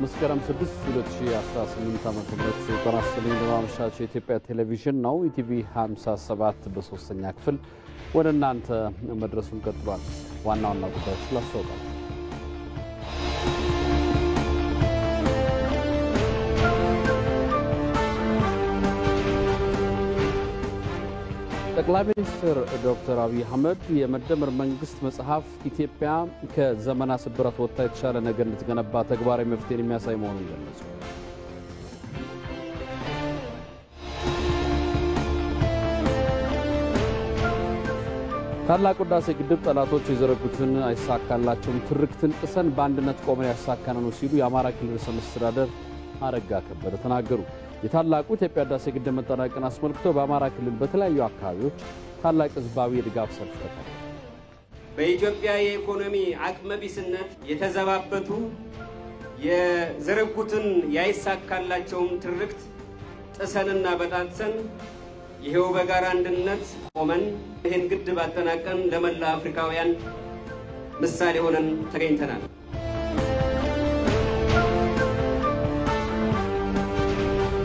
መስከረም 6 2018 ዓመተ ምህረት ተራስልኝ ለማምሻቸው የኢትዮጵያ ቴሌቪዥን ነው ኢቲቪ 57 በ3ኛ ክፍል ወደ እናንተ መድረሱን ቀጥሏል። ዋና ዋና ጉዳዮች ላስተዋውቃችሁ። ጠቅላይ ሚኒስትር ዶክተር አብይ አህመድ የመደመር መንግስት መጽሐፍ ኢትዮጵያ ከዘመናት ስብራት ወጥታ የተሻለ ነገር እንድትገነባ ተግባራዊ መፍትሄን የሚያሳይ መሆኑን ገለጹ። ታላቁ ህዳሴ ግድብ ጠላቶች የዘረጉትን አይሳካላቸውም ትርክትን ጥሰን በአንድነት ቆመን ያሳካነው ሲሉ የአማራ ክልል ርዕሰ መስተዳድር አረጋ ከበደ ተናገሩ። የታላቁ ኢትዮጵያ ህዳሴ ግድብ መጠናቀቅን አስመልክቶ በአማራ ክልል በተለያዩ አካባቢዎች ታላቅ ህዝባዊ የድጋፍ ሰልፍ ተካሄደ። በኢትዮጵያ የኢኮኖሚ አቅመቢስነት የተዘባበቱ የዘረጉትን ያይሳካላቸውም ትርክት ጥሰንና በጣጥሰን ይሄው በጋራ አንድነት ቆመን ይህን ግድብ አጠናቀን ለመላ አፍሪካውያን ምሳሌ ሆነን ተገኝተናል።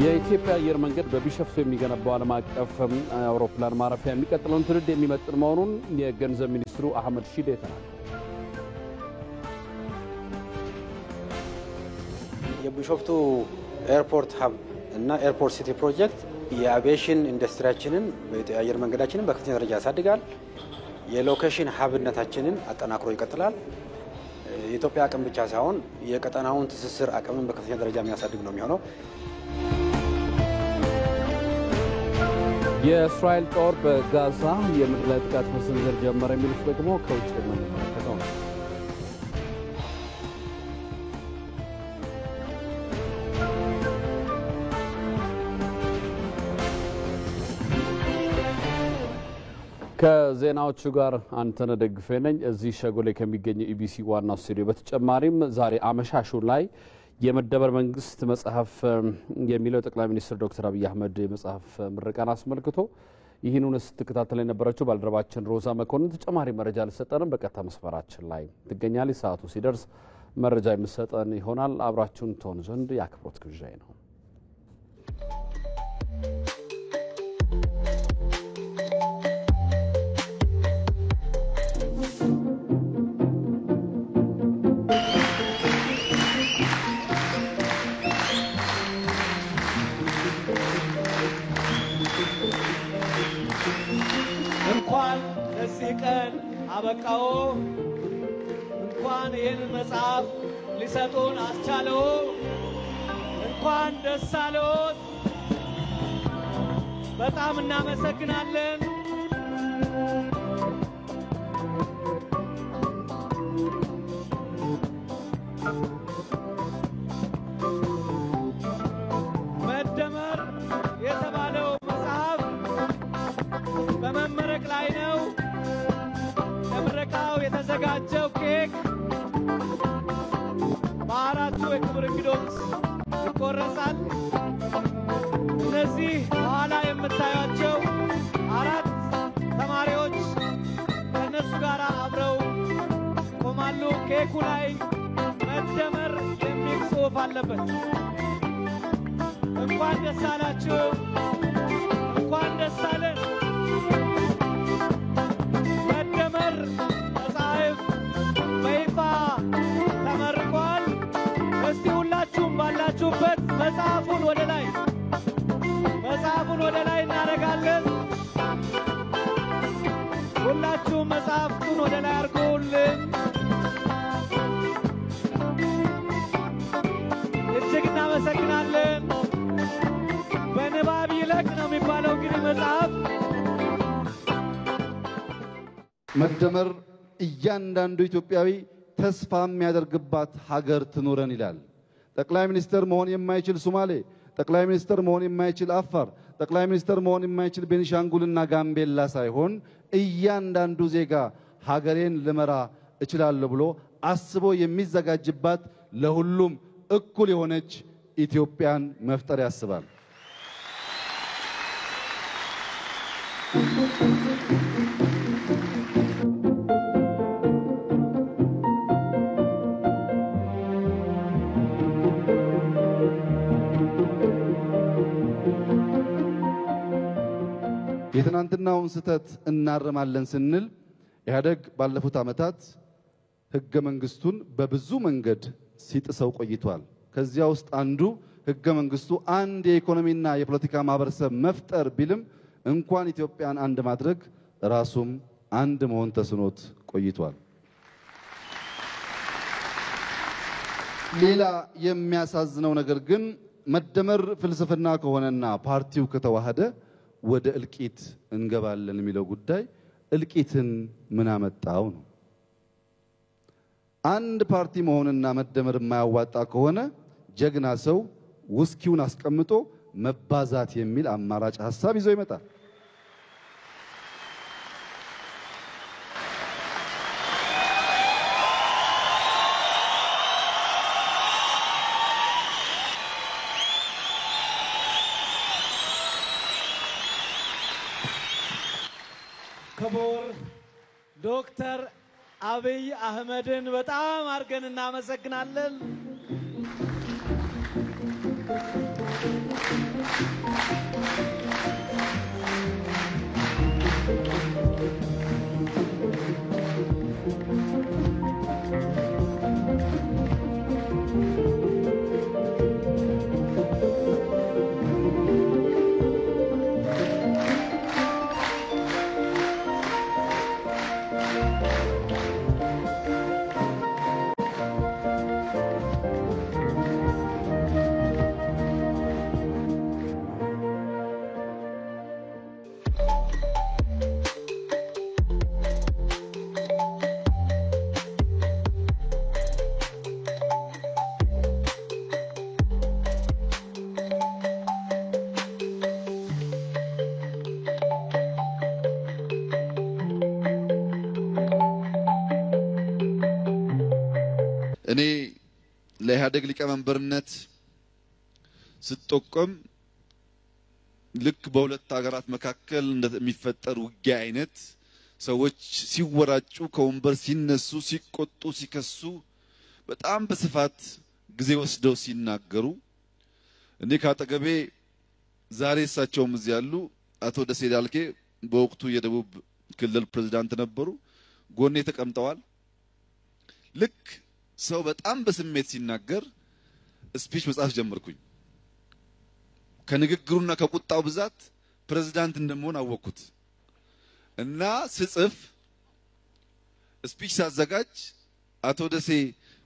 የኢትዮጵያ አየር መንገድ በቢሾፍቱ የሚገነባው ዓለም አቀፍ አውሮፕላን ማረፊያ የሚቀጥለውን ትውልድ የሚመጥን መሆኑን የገንዘብ ሚኒስትሩ አህመድ ሺዴ ተናገሩ። የቢሾፍቱ ኤርፖርት ሀብ እና ኤርፖርት ሲቲ ፕሮጀክት የአቪዬሽን ኢንዱስትሪያችንን የአየር መንገዳችንን በከፍተኛ ደረጃ ያሳድጋል። የሎኬሽን ሀብነታችንን አጠናክሮ ይቀጥላል። የኢትዮጵያ አቅም ብቻ ሳይሆን የቀጠናውን ትስስር አቅምን በከፍተኛ ደረጃ የሚያሳድግ ነው የሚሆነው። የእስራኤል ጦር በጋዛ የምድር ላይ ጥቃት መሰንዘር ጀመረ የሚሉት ደግሞ ከውጭ የምንመለከተው ነው። ከዜናዎቹ ጋር አንተነህ ደግፌ ነኝ። እዚህ ሸጎሌ ከሚገኘው ኢቢሲ ዋናው ስቱዲዮ በተጨማሪም ዛሬ አመሻሹ ላይ የመደመር መንግስት መጽሐፍ የሚለው ጠቅላይ ሚኒስትር ዶክተር አብይ አህመድ የመጽሐፍ ምረቃን አስመልክቶ ይህንን ስትከታተል የነበረችው ባልደረባችን ሮዛ መኮንን ተጨማሪ መረጃ ልትሰጠን በቀጥታ መስመራችን ላይ ትገኛለች። ሰዓቱ ሲደርስ መረጃ የምትሰጠን ይሆናል። አብራችሁን ትሆኑ ዘንድ የአክብሮት ግብዣዬ ነው። እንኳን ለዚህ ቀን አበቃው፣ እንኳን ይህን መጽሐፍ ሊሰጡን አስቻለው፣ እንኳን ደስ አለዎት። በጣም እናመሰግናለን። መደመር የተባለው መጽሐፍ በመመረቅ ላይ ነው። ለምረቃው የተዘጋጀው ኬክ በአራቱ የክብር እንግዶች ይቆረሳል። እነዚህ በኋላ የምታዩቸው አራት ተማሪዎች ከእነሱ ጋር አብረው ቆማሉ። ኬኩ ላይ መደመር የሚል ጽሑፍ አለበት። እንኳን ደስ አላችሁ፣ እንኳን ደስ አለን። መደመር መጽሐፍ በይፋ ተመርቋል። እስቲ ሁላችሁም ባላችሁበት መጽሐፉን ወደ ላይ እናደርጋለን። ሁላችሁም መጽሐፉን ወደ ላይ አድርጉልን። እጅግ እናመሰግናለን። በንባብ ይለቅ ነው የሚባለው እንግዲህ መጽሐፍ መደመር እያንዳንዱ ኢትዮጵያዊ ተስፋ የሚያደርግባት ሀገር ትኑረን ይላል። ጠቅላይ ሚኒስትር መሆን የማይችል ሶማሌ፣ ጠቅላይ ሚኒስትር መሆን የማይችል አፋር፣ ጠቅላይ ሚኒስትር መሆን የማይችል ቤኒሻንጉልና ጋምቤላ ሳይሆን እያንዳንዱ ዜጋ ሀገሬን ልመራ እችላለሁ ብሎ አስቦ የሚዘጋጅባት ለሁሉም እኩል የሆነች ኢትዮጵያን መፍጠር ያስባል። የትናንትናውን ስህተት እናርማለን ስንል ኢህአዴግ ባለፉት ዓመታት ህገ መንግስቱን በብዙ መንገድ ሲጥሰው ቆይቷል። ከዚያ ውስጥ አንዱ ህገ መንግስቱ አንድ የኢኮኖሚና የፖለቲካ ማህበረሰብ መፍጠር ቢልም እንኳን ኢትዮጵያን አንድ ማድረግ ራሱም አንድ መሆን ተስኖት ቆይቷል። ሌላ የሚያሳዝነው ነገር ግን መደመር ፍልስፍና ከሆነና ፓርቲው ከተዋሃደ ወደ እልቂት እንገባለን የሚለው ጉዳይ እልቂትን ምን አመጣው ነው። አንድ ፓርቲ መሆንና መደመር የማያዋጣ ከሆነ ጀግና ሰው ውስኪውን አስቀምጦ መባዛት የሚል አማራጭ ሐሳብ ይዞ ይመጣል። ክቡር ዶክተር አብይ አህመድን በጣም አድርገን እናመሰግናለን። እኔ ለኢህአዴግ ሊቀመንበርነት ስትጠቆም ልክ በሁለት ሀገራት መካከል እንደሚፈጠር ውጊያ አይነት ሰዎች ሲወራጩ ከወንበር ሲነሱ ሲቆጡ ሲከሱ በጣም በስፋት ጊዜ ወስደው ሲናገሩ እኔ ካጠገቤ ዛሬ እሳቸውም እዚህ ያሉ አቶ ደሴ ዳልኬ በወቅቱ የደቡብ ክልል ፕሬዝዳንት ነበሩ። ጎኔ ተቀምጠዋል። ልክ ሰው በጣም በስሜት ሲናገር ስፒች መጻፍ ጀመርኩኝ። ከንግግሩና ከቁጣው ብዛት ፕሬዝዳንት እንደምሆን አወቅኩት እና ስጽፍ ስፒች ሳዘጋጅ አቶ ደሴ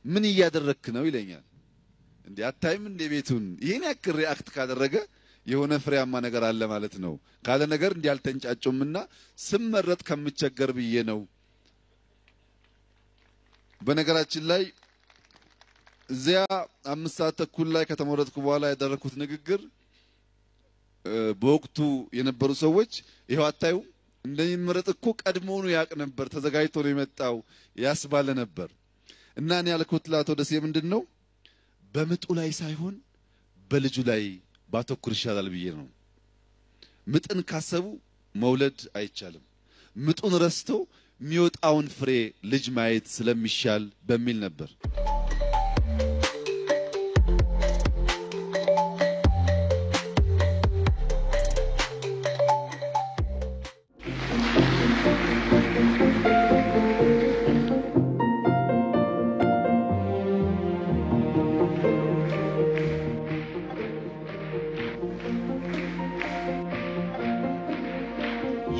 ምን እያደረክ ነው ይለኛል። እንዴ አታይም እንደ ቤቱን ይሄን ያክል ሪአክት ካደረገ የሆነ ፍሬያማ ነገር አለ ማለት ነው። ካለ ነገር እንዲያልተንጫጩምና ስመረጥ ከምቸገር ብዬ ነው። በነገራችን ላይ እዚያ 5 ሰዓት ተኩል ላይ ከተመረጥኩ በኋላ ያደረኩት ንግግር በወቅቱ የነበሩ ሰዎች ይሄው አታዩ እንደሚመረጥ እኮ ቀድሞውኑ ያቅ ነበር ተዘጋጅቶ ነው የመጣው ያስባለ ነበር። እና እኔ ያልኩት ለአቶ ደሴ ምንድነው በምጡ ላይ ሳይሆን በልጁ ላይ ባተኩር ይሻላል ብዬ ነው። ምጥን ካሰቡ መውለድ አይቻልም። ምጡን ረስቶ የሚወጣውን ፍሬ ልጅ ማየት ስለሚሻል በሚል ነበር።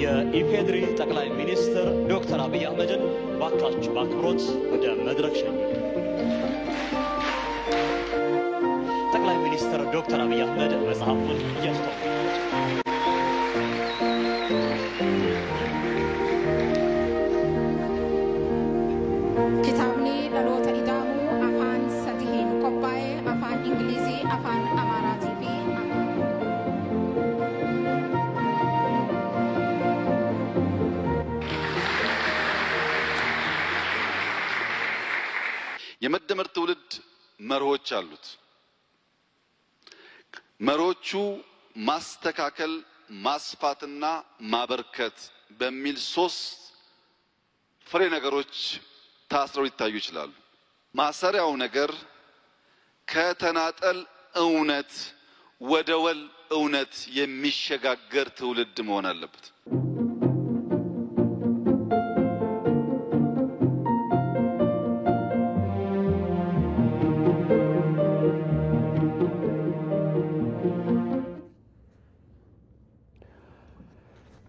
የኢፌድሪ ጠቅላይ ሚኒስትር ዶክተር አብይ አህመድን ባካችሁ በአክብሮት ወደ መድረክ ሸኙ። ጠቅላይ ሚኒስትር ዶክተር አብይ አህመድ መጽሐፉን እያስተዋወቁ ኪታብኒ ለሎተ ኢዳሙ አፋን ሰቲሂን ቆባኤ አፋን እንግሊዚ አፋን አማራቲ ፊ የመደመር ትውልድ መርሆች አሉት። መርሆቹ ማስተካከል ማስፋትና ማበርከት በሚል 3 ፍሬ ነገሮች ታስረው ሊታዩ ይችላሉ። ማሰሪያው ነገር ከተናጠል እውነት ወደ ወል እውነት የሚሸጋገር ትውልድ መሆን አለበት።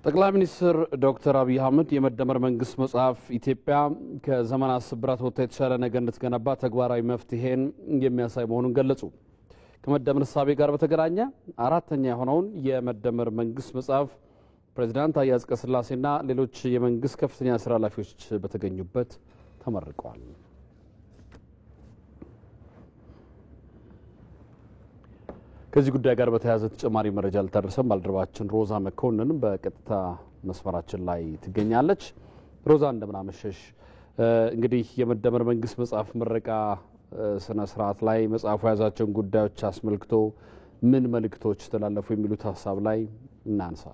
ጠቅላይ ሚኒስትር ዶክተር አብይ አህመድ የመደመር መንግስት መጽሐፍ ኢትዮጵያ ከዘመናት ስብራት ወጥታ የተሻለ ነገር እንድትገነባ ተግባራዊ መፍትሄን የሚያሳይ መሆኑን ገለጹ። ከመደመር እሳቤ ጋር በተገናኘ አራተኛ የሆነውን የመደመር መንግስት መጽሐፍ ፕሬዝዳንት ታዬ አጽቀሥላሴና ሌሎች የመንግስት ከፍተኛ ስራ ኃላፊዎች በተገኙበት ተመርቀዋል። ከዚህ ጉዳይ ጋር በተያያዘ ተጨማሪ መረጃ ልታደርሰን ባልደረባችን ሮዛ መኮንን በቀጥታ መስመራችን ላይ ትገኛለች። ሮዛ እንደምን አመሸሽ? እንግዲህ የመደመር መንግስት መጽሐፍ ምረቃ ስነ ስርዓት ላይ መጽሐፉ የያዛቸውን ጉዳዮች አስመልክቶ ምን መልእክቶች ተላለፉ የሚሉት ሀሳብ ላይ እናንሳ።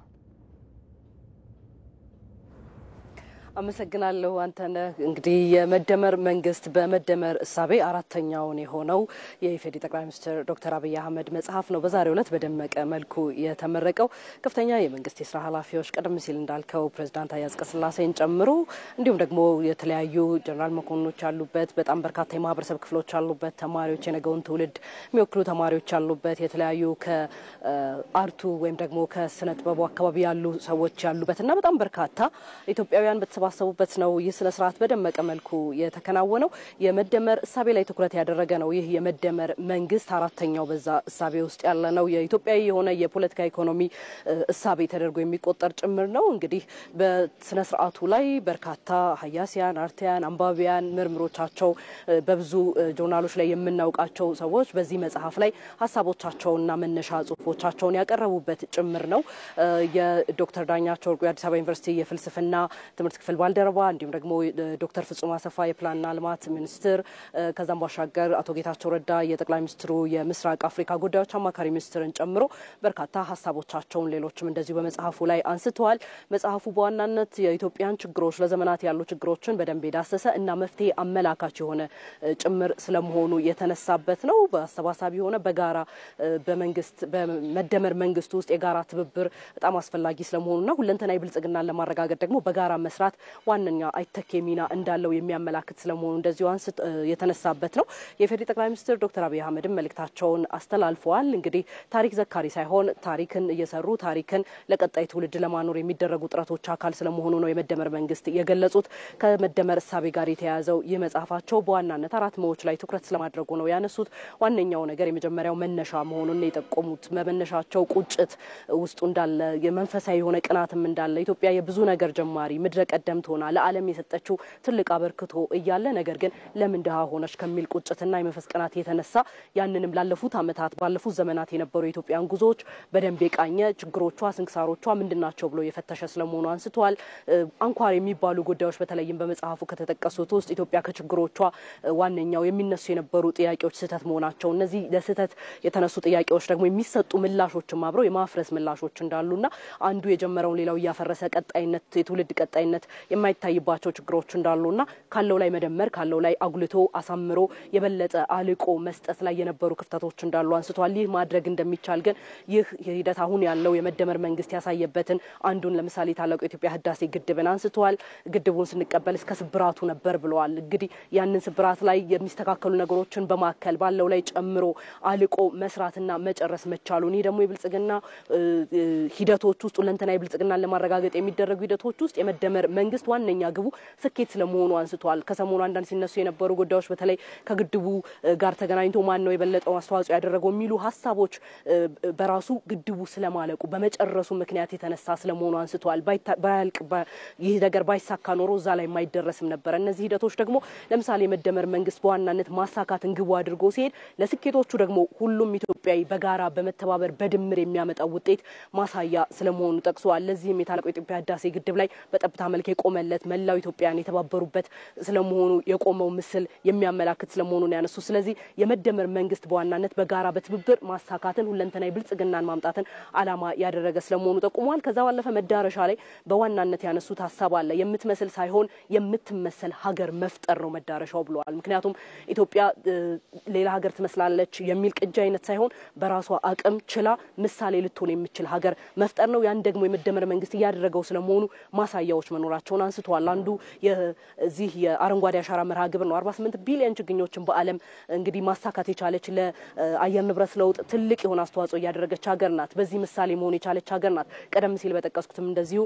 አመሰግናለሁ አንተነህ። እንግዲህ የመደመር መንግስት በመደመር እሳቤ አራተኛውን የሆነው የኢፌዴሪ ጠቅላይ ሚኒስትር ዶክተር አብይ አህመድ መጽሐፍ ነው በዛሬው ዕለት በደመቀ መልኩ የተመረቀው። ከፍተኛ የመንግስት የስራ ኃላፊዎች ቀደም ሲል እንዳልከው ፕሬዝዳንት ታዬ አጽቀሥላሴን ጨምሮ እንዲሁም ደግሞ የተለያዩ ጀነራል መኮንኖች ያሉበት በጣም በርካታ የማህበረሰብ ክፍሎች ያሉበት ተማሪዎች የነገውን ትውልድ የሚወክሉ ተማሪዎች ያሉበት የተለያዩ ከአርቱ ወይም ደግሞ ከስነ ጥበቡ አካባቢ ያሉ ሰዎች ያሉበትና በጣም በርካታ ኢትዮጵያውያን ባሰቡበት ነው ይህ ስነ ስርዓት በደመቀ መልኩ የተከናወነው። የመደመር እሳቤ ላይ ትኩረት ያደረገ ነው። ይህ የመደመር መንግስት አራተኛው በዛ እሳቤ ውስጥ ያለ ነው። የኢትዮጵያዊ የሆነ የፖለቲካ ኢኮኖሚ እሳቤ ተደርጎ የሚቆጠር ጭምር ነው። እንግዲህ በስነ ስርዓቱ ላይ በርካታ ሀያሲያን፣ አርቲያን፣ አንባቢያን ምርምሮቻቸው በብዙ ጆርናሎች ላይ የምናውቃቸው ሰዎች በዚህ መጽሐፍ ላይ ሀሳቦቻቸውና መነሻ ጽሁፎቻቸውን ያቀረቡበት ጭምር ነው። የዶክተር ዳኛቸው ወርቁ የአዲስ አበባ ዩኒቨርሲቲ የፍልስፍና ትምህርት ክፍል ባልደረባ እንዲሁም ደግሞ ዶክተር ፍጹም አሰፋ የፕላንና ልማት ሚኒስትር ከዛም ባሻገር አቶ ጌታቸው ረዳ የጠቅላይ ሚኒስትሩ የምስራቅ አፍሪካ ጉዳዮች አማካሪ ሚኒስትርን ጨምሮ በርካታ ሀሳቦቻቸውን ሌሎችም እንደዚሁ በመጽሐፉ ላይ አንስተዋል። መጽሐፉ በዋናነት የኢትዮጵያን ችግሮች ለዘመናት ያሉ ችግሮችን በደንብ የዳሰሰ እና መፍትሄ አመላካች የሆነ ጭምር ስለመሆኑ የተነሳበት ነው። በአሰባሳቢ የሆነ በጋራ በመንግስት በመደመር መንግስት ውስጥ የጋራ ትብብር በጣም አስፈላጊ ስለመሆኑና ሁለንተናዊ ብልጽግናን ለማረጋገጥ ደግሞ በጋራ መስራት ዋነኛ አይተኬ ሚና እንዳለው የሚያመላክት ስለመሆኑ እንደዚሁ የተነሳበት ነው። የኢፌዴሪ ጠቅላይ ሚኒስትር ዶክተር አብይ አህመድ መልእክታቸውን አስተላልፈዋል። እንግዲህ ታሪክ ዘካሪ ሳይሆን ታሪክን እየሰሩ ታሪክን ለቀጣይ ትውልድ ለማኖር የሚደረጉ ጥረቶች አካል ስለመሆኑ ነው የመደመር መንግስት የገለጹት። ከመደመር እሳቤ ጋር የተያያዘው ይህ መጽሐፋቸው በዋናነት አራት መዎች ላይ ትኩረት ስለማድረጉ ነው ያነሱት። ዋነኛው ነገር የመጀመሪያው መነሻ መሆኑን የጠቆሙት በመነሻቸው ቁጭት ውስጡ እንዳለ የመንፈሳዊ የሆነ ቅናትም እንዳለ ኢትዮጵያ የብዙ ነገር ጀማሪ ምድረ ቀደምት ሆና ለዓለም የሰጠችው ትልቅ አበርክቶ እያለ ነገር ግን ለምን ደሃ ሆነች ከሚል ቁጭትና የመንፈስ ቅናት የተነሳ ያንንም ላለፉት አመታት ባለፉት ዘመናት የነበሩ የኢትዮጵያን ጉዞዎች በደንብ የቃኘ ችግሮቿ ስንክሳሮቿ ምንድናቸው ብሎ የፈተሸ ስለመሆኑ አንስተዋል። አንኳር የሚባሉ ጉዳዮች በተለይም በመጽሐፉ ከተጠቀሱት ውስጥ ኢትዮጵያ ከችግሮቿ ዋነኛው የሚነሱ የነበሩ ጥያቄዎች ስህተት መሆናቸው እነዚህ ለስህተት የተነሱ ጥያቄዎች ደግሞ የሚሰጡ ምላሾችም አብረው የማፍረስ ምላሾች እንዳሉና አንዱ የጀመረውን ሌላው ያፈረሰ ቀጣይነት የትውልድ ቀጣይነት የማይታይባቸው ችግሮች እንዳሉና ካለው ላይ መደመር ካለው ላይ አጉልቶ አሳምሮ የበለጠ አልቆ መስጠት ላይ የነበሩ ክፍተቶች እንዳሉ አንስተዋል። ይህ ማድረግ እንደሚቻል ግን ይህ ሂደት አሁን ያለው የመደመር መንግስት ያሳየበትን አንዱን ለምሳሌ ታላቁ የኢትዮጵያ ህዳሴ ግድብን አንስተዋል። ግድቡን ስንቀበል እስከ ስብራቱ ነበር ብለዋል። እንግዲህ ያንን ስብራት ላይ የሚስተካከሉ ነገሮችን በማከል ባለው ላይ ጨምሮ አልቆ መስራትና መጨረስ መቻሉን ይህ ደግሞ የብልጽግና ሂደቶች ውስጥ ለንተና የብልጽግናን ለማረጋገጥ የሚደረጉ ሂደቶች ውስጥ የመደመር መንግስት ዋነኛ ግቡ ስኬት ስለመሆኑ አንስተዋል። ከሰሞኑ አንዳንድ ሲነሱ የነበሩ ጉዳዮች በተለይ ከግድቡ ጋር ተገናኝቶ ማን ነው የበለጠው አስተዋጽኦ ያደረገው የሚሉ ሐሳቦች በራሱ ግድቡ ስለማለቁ በመጨረሱ ምክንያት የተነሳ ስለመሆኑ አንስተዋል። ባያልቅ ይህ ነገር ባይሳካ ኖሮ እዛ ላይ የማይደረስም ነበር። እነዚህ ሂደቶች ደግሞ ለምሳሌ የመደመር መንግስት በዋናነት ማሳካትን ግቡ አድርጎ ሲሄድ ለስኬቶቹ ደግሞ ሁሉም ኢትዮጵያዊ በጋራ በመተባበር በድምር የሚያመጣው ውጤት ማሳያ ስለመሆኑ ጠቅሰዋል። ለዚህም የታላቁ የኢትዮጵያ ህዳሴ ግድብ ላይ በጠብታ መልክ የቆመለት መላው ኢትዮጵያን የተባበሩበት ስለመሆኑ የቆመው ምስል የሚያመላክት ስለመሆኑ ነው ያነሱ። ስለዚህ የመደመር መንግስት በዋናነት በጋራ በትብብር ማሳካትን ሁለንተናዊ ብልጽግናን ማምጣትን ዓላማ ያደረገ ስለመሆኑ ጠቁመዋል። ከዛ ባለፈ መዳረሻ ላይ በዋናነት ያነሱት ሐሳብ አለ። የምትመስል ሳይሆን የምትመሰል ሀገር መፍጠር ነው መዳረሻው ብለዋል። ምክንያቱም ኢትዮጵያ ሌላ ሀገር ትመስላለች የሚል ቅጂ አይነት ሳይሆን በራሷ አቅም ችላ ምሳሌ ልትሆን የምትችል ሀገር መፍጠር ነው። ያን ደግሞ የመደመር መንግስት ያደረገው ስለመሆኑ ማሳያዎች መኖራቸውን አንስተዋል። አንዱ የዚህ የአረንጓዴ አሻራ መርሃ ግብር ነው። 48 ቢሊዮን ችግኞችን በዓለም እንግዲህ ማሳካት የቻለች ለአየር ንብረት ለውጥ ትልቅ የሆነ አስተዋጽኦ ያደረገች ሀገር ናት። በዚህ ምሳሌ መሆን የቻለች ሀገር ናት። ቀደም ሲል በተጠቀስኩትም እንደዚሁ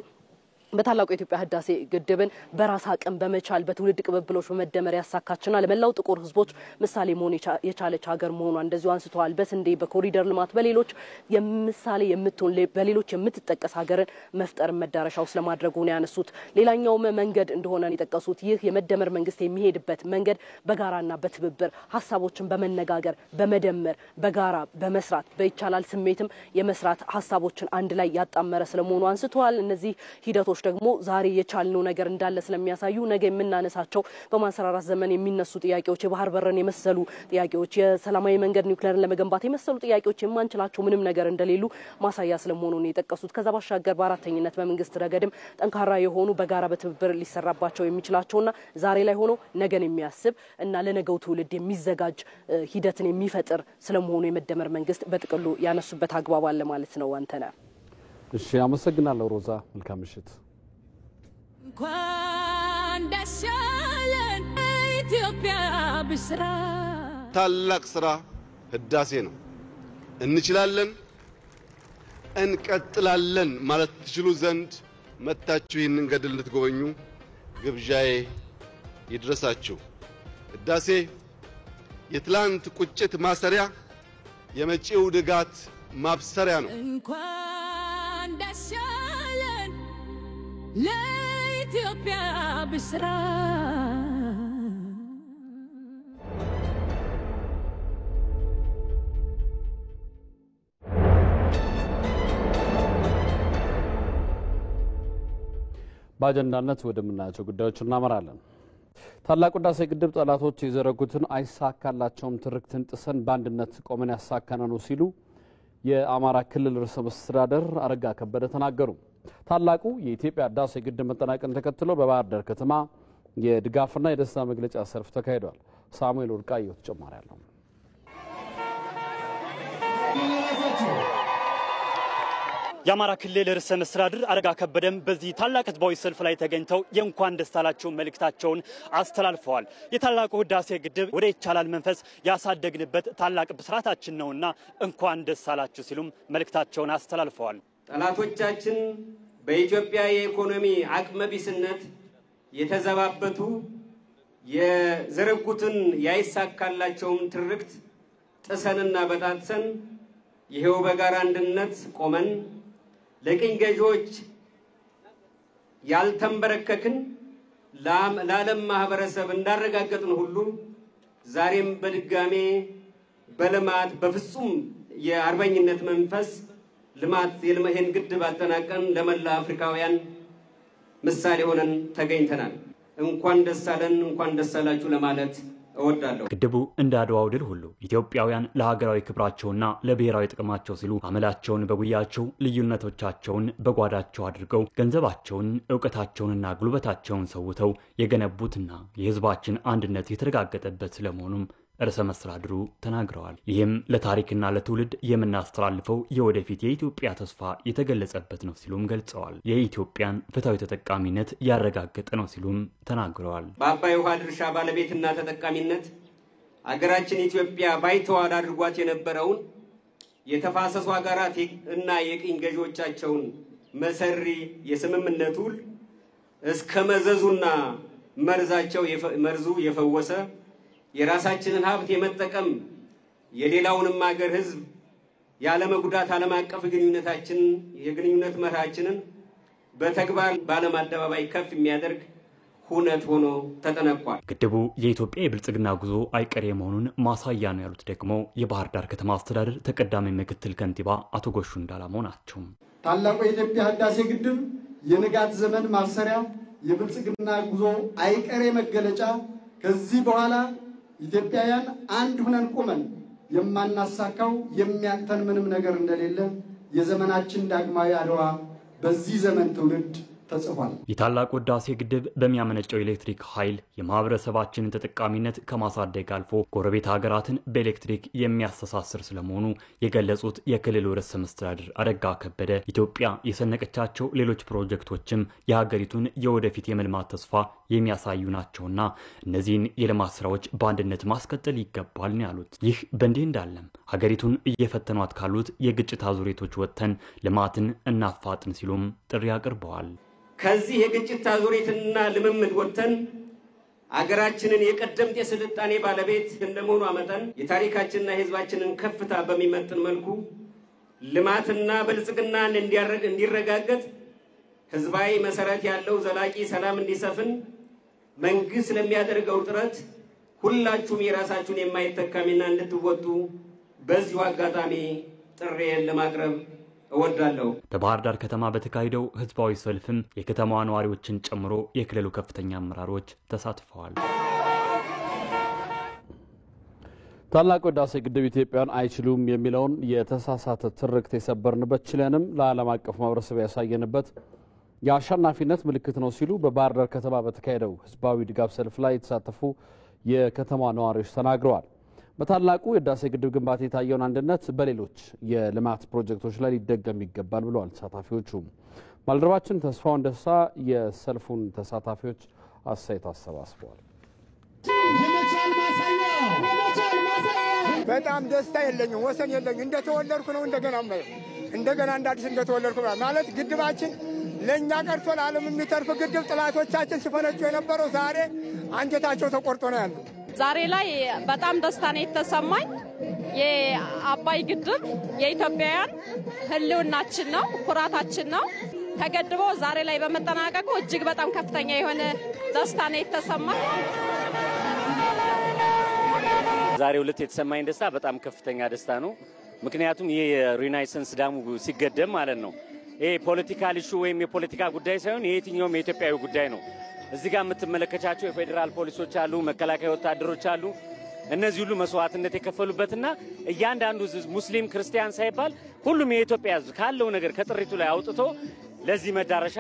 በታላቁ የኢትዮጵያ ህዳሴ ግድብን በራስ አቅም በመቻል በትውልድ ቅብብሎች በመደመር ያሳካችና ለመላው ጥቁር ህዝቦች ምሳሌ መሆን የቻለች ሀገር መሆኗ እንደዚሁ አንስተዋል። በስንዴ በኮሪደር ልማት በሌሎች የምሳሌ የምትሆን በሌሎች የምትጠቀስ ሀገርን መፍጠር መዳረሻው ስለማድረጉ ነው ያነሱት። ሌላኛው መንገድ እንደሆነ የጠቀሱት ይህ የመደመር መንግስት የሚሄድበት መንገድ በጋራና በትብብር ሀሳቦችን በመነጋገር በመደመር በጋራ በመስራት በይቻላል ስሜትም የመስራት ሀሳቦችን አንድ ላይ ያጣመረ ስለመሆኑ አንስተዋል። እነዚህ ሂደቶች ደግሞ ዛሬ የቻልነው ነገር እንዳለ ስለሚያሳዩ ነገ የምናነሳቸው በማንሰራራት ዘመን የሚነሱ ጥያቄዎች የባህር በርን የመሰሉ ጥያቄዎች የሰላማዊ መንገድ ኒውክሌርን ለመገንባት የመሰሉ ጥያቄዎች የማንችላቸው ምንም ነገር እንደሌሉ ማሳያ ስለመሆኑ ነው የጠቀሱት። ከዛ ባሻገር በአራተኝነት በመንግስት ረገድም ጠንካራ የሆኑ በጋራ በትብብር ሊሰራባቸው የሚችላቸውና ዛሬ ላይ ሆኖ ነገን የሚያስብ እና ለነገው ትውልድ የሚዘጋጅ ሂደትን የሚፈጥር ስለመሆኑ የመደመር መንግስት በጥቅሉ ያነሱበት አግባብ አለ ማለት ነው። አንተና እሺ፣ አመሰግናለሁ ሮዛ። መልካም ምሽት። እንኳን ደስ ያለን ኢትዮጵያ ብስራ። ታላቅ ስራ ህዳሴ ነው። እንችላለን፣ እንቀጥላለን ማለት ትችሉ ዘንድ መታችሁ ይህንን ገድል እንድትጎበኙ ግብዣዬ ይድረሳችሁ። ህዳሴ የትላንት ቁጭት ማሰሪያ፣ የመጪው ድጋት ማብሰሪያ ነው። እንኳን ደስ ያለን ለኢትዮጵያ ብስራ። በአጀንዳነት ወደምናያቸው ጉዳዮች እናመራለን። ታላቁ ህዳሴ ግድብ ጠላቶች የዘረጉትን አይሳካላቸውም ትርክትን ጥሰን በአንድነት ቆመን ያሳካነው ሲሉ የአማራ ክልል ርዕሰ መስተዳድር አረጋ ከበደ ተናገሩ። ታላቁ የኢትዮጵያ ህዳሴ ግድብ መጠናቀቅን ተከትሎ በባህር ዳር ከተማ የድጋፍና የደስታ መግለጫ ሰልፍ ተካሂዷል። ሳሙኤል ወርቃየሁ ተጨማሪ አለው። የአማራ ክልል ርዕሰ መስተዳድር አረጋ ከበደም በዚህ ታላቅ ህዝባዊ ሰልፍ ላይ ተገኝተው የእንኳን ደስ አላችሁ መልእክታቸውን አስተላልፈዋል። የታላቁ ህዳሴ ግድብ ወደ ይቻላል መንፈስ ያሳደግንበት ታላቅ ብስራታችን ነውና እንኳን ደስ አላችሁ ሲሉም መልእክታቸውን አስተላልፈዋል። ጠላቶቻችን በኢትዮጵያ የኢኮኖሚ አቅመቢስነት የተዘባበቱ የዘረጉትን ያይሳካላቸውም ትርክት ጥሰንና በጣጥሰን ይሄው በጋራ አንድነት ቆመን ለቅኝ ገዢዎች ያልተንበረከክን ለዓለም ማህበረሰብ እንዳረጋገጥን ሁሉ ዛሬም በድጋሜ በልማት በፍጹም የአርበኝነት መንፈስ ልማት የልማሄን ግድብ አጠናቀን ለመላ አፍሪካውያን ምሳሌ ሆነን ተገኝተናል። እንኳን ደስ አለን፣ እንኳን ደስ አላችሁ ለማለት እወዳለሁ። ግድቡ እንደ አድዋው ድል ሁሉ ኢትዮጵያውያን ለሀገራዊ ክብራቸውና ለብሔራዊ ጥቅማቸው ሲሉ አመላቸውን በጉያቸው ልዩነቶቻቸውን በጓዳቸው አድርገው ገንዘባቸውን ዕውቀታቸውንና ጉልበታቸውን ሰውተው የገነቡትና የህዝባችን አንድነት የተረጋገጠበት ስለመሆኑም ርዕሰ መስተዳድሩ ተናግረዋል። ይህም ለታሪክና ለትውልድ የምናስተላልፈው የወደፊት የኢትዮጵያ ተስፋ የተገለጸበት ነው ሲሉም ገልጸዋል። የኢትዮጵያን ፍትሃዊ ተጠቃሚነት ያረጋገጠ ነው ሲሉም ተናግረዋል። በአባይ ውሃ ድርሻ ባለቤትና ተጠቃሚነት አገራችን ኢትዮጵያ ባይተዋር አድርጓት የነበረውን የተፋሰሱ ሀገራት እና የቅኝ ገዢዎቻቸውን መሰሪ የስምምነት ውል እስከ መዘዙና መርዙ የፈወሰ የራሳችንን ሀብት የመጠቀም የሌላውንም ሀገር ህዝብ ያለ መጉዳት ዓለም አቀፍ የግንኙነት መርሃችንን በተግባር ባለም አደባባይ ከፍ የሚያደርግ ሁነት ሆኖ ተጠናቋል። ግድቡ የኢትዮጵያ የብልጽግና ጉዞ አይቀሬ መሆኑን ማሳያ ነው ያሉት ደግሞ የባህር ዳር ከተማ አስተዳደር ተቀዳሚ ምክትል ከንቲባ አቶ ጎሹ እንዳላማው ናቸው። ታላቁ የኢትዮጵያ ህዳሴ ግድብ የንጋት ዘመን ማብሰሪያ የብልጽግና ጉዞ አይቀሬ መገለጫ ከዚህ በኋላ ኢትዮጵያውያን አንድ ሆነን ቆመን የማናሳካው የሚያቅተን ምንም ነገር እንደሌለ የዘመናችን ዳግማዊ አድዋ በዚህ ዘመን ትውልድ ተጽፏል። የታላቁ ህዳሴ ግድብ በሚያመነጨው ኤሌክትሪክ ኃይል የማህበረሰባችንን ተጠቃሚነት ከማሳደግ አልፎ ጎረቤት ሀገራትን በኤሌክትሪክ የሚያስተሳስር ስለመሆኑ የገለጹት የክልሉ ርዕሰ መስተዳድር አረጋ ከበደ ኢትዮጵያ የሰነቀቻቸው ሌሎች ፕሮጀክቶችም የሀገሪቱን የወደፊት የመልማት ተስፋ የሚያሳዩ ናቸውና እነዚህን የልማት ስራዎች በአንድነት ማስቀጠል ይገባል ነው ያሉት። ይህ በእንዲህ እንዳለም ሀገሪቱን እየፈተኗት ካሉት የግጭት አዙሪቶች ወጥተን ልማትን እናፋጥን ሲሉም ጥሪ አቅርበዋል። ከዚህ የግጭት አዙሪትና ልምምድ ወጥተን አገራችንን የቀደምት የስልጣኔ ባለቤት እንደመሆኗ መጠን የታሪካችንና የህዝባችንን ከፍታ በሚመጥን መልኩ ልማትና ብልጽግናን እንዲረጋገጥ ህዝባዊ መሰረት ያለው ዘላቂ ሰላም እንዲሰፍን መንግስት ለሚያደርገው ጥረት ሁላችሁም የራሳችሁን የማይተካ ሚና እንድትወጡ በዚሁ አጋጣሚ ጥሪዬን ለማቅረብ እወዳለሁ። በባህር ዳር ከተማ በተካሄደው ህዝባዊ ሰልፍም የከተማዋ ነዋሪዎችን ጨምሮ የክልሉ ከፍተኛ አመራሮች ተሳትፈዋል። ታላቁ ህዳሴ ግድብ ኢትዮጵያን አይችሉም የሚለውን የተሳሳተ ትርክት የሰበርንበት ችለንም ለዓለም አቀፍ ማህበረሰብ ያሳየንበት የአሸናፊነት ምልክት ነው ሲሉ በባህር ዳር ከተማ በተካሄደው ህዝባዊ ድጋፍ ሰልፍ ላይ የተሳተፉ የከተማ ነዋሪዎች ተናግረዋል። በታላቁ የህዳሴ ግድብ ግንባታ የታየውን አንድነት በሌሎች የልማት ፕሮጀክቶች ላይ ሊደገም ይገባል ብለዋል ተሳታፊዎቹ። ባልደረባችን ተስፋውን ደስታ የሰልፉን ተሳታፊዎች አስተያየት አሰባስበዋል። በጣም ደስታ የለኝም፣ ወሰን የለኝም። እንደተወለድኩ ነው እንደገና እንዳዲስ እንደተወለድኩ ማለት ግድባችን ለኛ ቀርቶ ለዓለም የሚተርፍ ግድብ ጥላቶቻችን ሲፈነጩ የነበረው ዛሬ አንጀታቸው ተቆርጦ ነው ያለው። ዛሬ ላይ በጣም ደስታ ነው የተሰማኝ። የአባይ ግድብ የኢትዮጵያውያን ህልውናችን ነው፣ ኩራታችን ነው። ተገድቦ ዛሬ ላይ በመጠናቀቁ እጅግ በጣም ከፍተኛ የሆነ ደስታ ነው የተሰማኝ። ዛሬው ዕለት የተሰማኝ ደስታ በጣም ከፍተኛ ደስታ ነው። ምክንያቱም ይሄ ሪናይሰንስ ዳሙ ሲገደም ማለት ነው ይሄ ፖለቲካል ኢሹ ወይም የፖለቲካ ጉዳይ ሳይሆን የትኛውም የኢትዮጵያዊ ጉዳይ ነው። እዚህ ጋር የምትመለከታቸው የፌደራል ፖሊሶች አሉ፣ መከላከያ ወታደሮች አሉ። እነዚህ ሁሉ መስዋዕትነት የከፈሉበትና እያንዳንዱ ሙስሊም ክርስቲያን ሳይባል ሁሉም የኢትዮጵያ ህዝብ ካለው ነገር ከጥሪቱ ላይ አውጥቶ ለዚህ መዳረሻ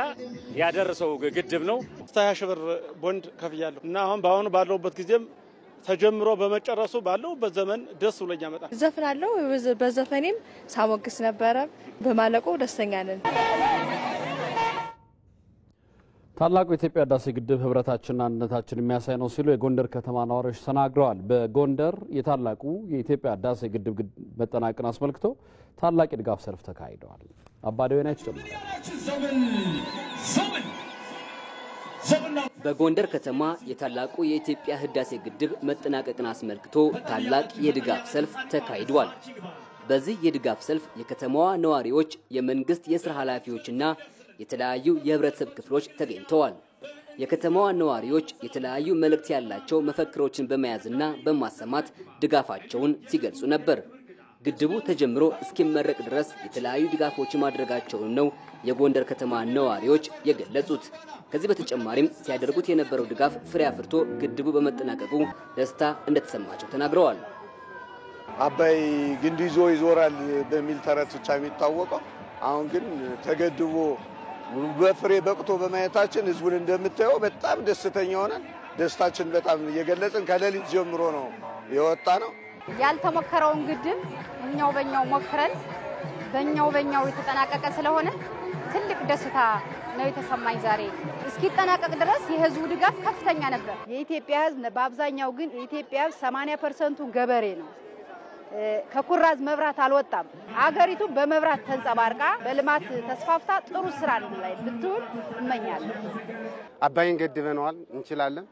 ያደረሰው ግድብ ነው። 20 ሺህ ብር ቦንድ ከፍያለሁ እና አሁን በአሁኑ ባለውበት ጊዜም ተጀምሮ በመጨረሱ ባለውበት ዘመን ደስ ብሎኛ መጣ። ዘፍናለሁ፣ በዘፈኔም ሳሞግስ ነበረ። በማለቁ ደስተኛ ነን። ታላቁ የኢትዮጵያ ህዳሴ ግድብ ህብረታችንና አንድነታችን የሚያሳይ ነው ሲሉ የጎንደር ከተማ ነዋሪዎች ተናግረዋል። በጎንደር የታላቁ የኢትዮጵያ ህዳሴ ግድብ መጠናቀቅን አስመልክቶ ታላቅ የድጋፍ ሰልፍ ተካሂደዋል። አባዴው ናይት ጨምሮ በጎንደር ከተማ የታላቁ የኢትዮጵያ ህዳሴ ግድብ መጠናቀቅን አስመልክቶ ታላቅ የድጋፍ ሰልፍ ተካሂዷል። በዚህ የድጋፍ ሰልፍ የከተማዋ ነዋሪዎች፣ የመንግስት የሥራ ኃላፊዎችና የተለያዩ የህብረተሰብ ክፍሎች ተገኝተዋል። የከተማዋ ነዋሪዎች የተለያዩ መልእክት ያላቸው መፈክሮችን በመያዝና በማሰማት ድጋፋቸውን ሲገልጹ ነበር። ግድቡ ተጀምሮ እስኪመረቅ ድረስ የተለያዩ ድጋፎችን ማድረጋቸውን ነው የጎንደር ከተማ ነዋሪዎች የገለጹት። ከዚህ በተጨማሪም ሲያደርጉት የነበረው ድጋፍ ፍሬ አፍርቶ ግድቡ በመጠናቀቁ ደስታ እንደተሰማቸው ተናግረዋል። አባይ ግንድ ይዞ ይዞራል በሚል ተረት ብቻ የሚታወቀው አሁን ግን ተገድቦ በፍሬ በቅቶ በማየታችን ህዝቡን እንደምታየው በጣም ደስተኛ ሆነን ደስታችን በጣም እየገለጽን ከሌሊት ጀምሮ ነው የወጣ ነው። ያልተሞከረውን ግድብ እኛው በእኛው ሞክረን በእኛው የተጠናቀቀ ስለሆነ ትልቅ ደስታ ነው የተሰማኝ። ዛሬ እስኪጠናቀቅ ድረስ የህዝቡ ድጋፍ ከፍተኛ ነበር። የኢትዮጵያ ህዝብ በአብዛኛው ግን የኢትዮጵያ ህዝብ 80% ገበሬ ነው። ከኩራዝ መብራት አልወጣም። አገሪቱ በመብራት ተንጸባርቃ በልማት ተስፋፍታ ጥሩ ስራ ላይ ልትውል እመኛለሁ። አባይን ገድበነዋል፣ እንችላለን።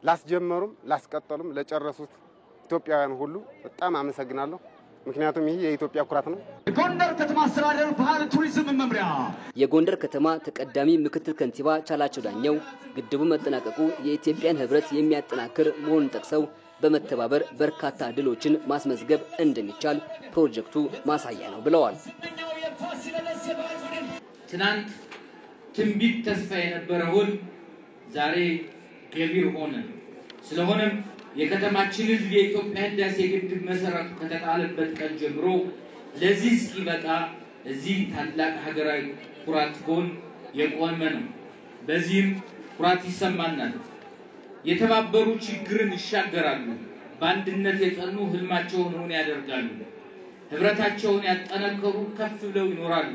ላስጀመሩም ላስቀጠሉም ለጨረሱት ኢትዮጵያውያን ሁሉ በጣም አመሰግናለሁ። ምክንያቱም ይሄ የኢትዮጵያ ኩራት ነው። የጎንደር ከተማ አስተዳደር ባህል ቱሪዝም መምሪያ የጎንደር ከተማ ተቀዳሚ ምክትል ከንቲባ ቻላቸው ዳኘው ግድቡ መጠናቀቁ የኢትዮጵያን ህብረት የሚያጠናክር መሆኑን ጠቅሰው በመተባበር በርካታ ድሎችን ማስመዝገብ እንደሚቻል ፕሮጀክቱ ማሳያ ነው ብለዋል። ትናንት ትንቢት ተስፋ የነበረውን ዛሬ ገቢር ሆነ። ስለሆነም የከተማችን ህዝብ የኢትዮጵያ ህዳሴ ግድብ መሰረቱ ከተጣለበት ቀን ጀምሮ ለዚህ እስኪበቃ እዚህ ታላቅ ሀገራዊ ኩራት ጎን የቆመ ነው። በዚህም ኩራት ይሰማናል። የተባበሩ ችግርን ይሻገራሉ፣ በአንድነት የጸኑ ህልማቸውን እውን ያደርጋሉ፣ ህብረታቸውን ያጠናከሩ ከፍ ብለው ይኖራሉ።